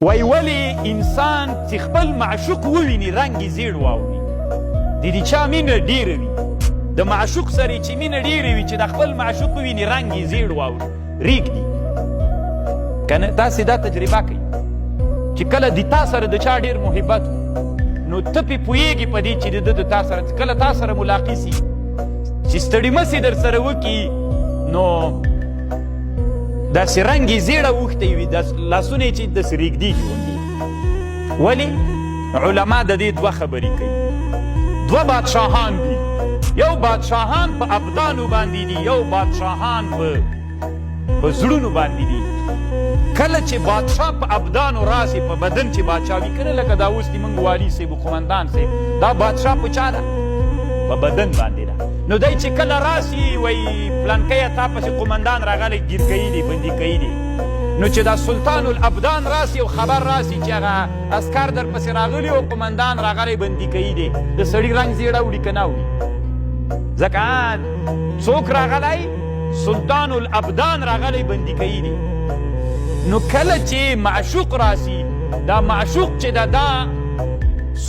وای ولې انسان چې خپل معشوق وویني رنګ یې زیړ واوړي د دې چا مینه ډېره وي د معشوق سره چې مینه ډېره وي چې د خپل معشوق وویني رنګ یې زیړ واوړي ریږدي که نه تاسې دا تجربه کوئ چې کله د تا سره د چا ډېر محبت نو ته پې پوهېږې په دې چې د ده د تا سره کله تا سره ملاقي سي چې ستړي مسې در سره وکړي نو داسې رنګ یې زیړه اوښتی وي لاسونه یې چې داسې ریږدېږي غوندې ولې علما د دې دوه خبرې کوي دوه بادشاهان دي یو بادشاهان په ابدانو باندې دي یو بادشاهان په زړونو باندې دي کله چې بادشاه په ابدانو راسي په بدن چې بادشاه وي که نه لکه دا اوس زموږ والي صاحب قمندان صاحب دا بادشاه په چا ده په بدن باندې ده نو دی چې کله راسي وایي پلانکیه تا پسې قمندان راغلی ګیر کوي دی بندي کوي دی نو چې دا سلطان الابدان راسي او خبر راسي چې هغه عسکر در پسې راغلي او قمندان راغلی بندي کوي دی د سړي رنګ زیړه وړي که نه وړي ځکه څوک راغلی سلطان الابدان راغلی بندي کوي دی نو کله چې معشوق راسي دا معشوق چې دا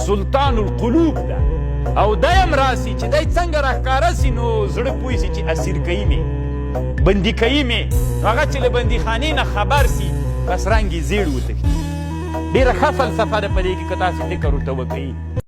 سلطان القلوب ده او دایم راسي چې دی څنګه راښکاره سي نو زړه پوه سي چې اسیر کوي مې بندي کوي مې نو هغه چې له بندیخانې نه خبر سي بس رنګ یې زیړ وتښتي ډېره ښه فلسفه ده په دې کې که تاسې فکر ورته وکوئ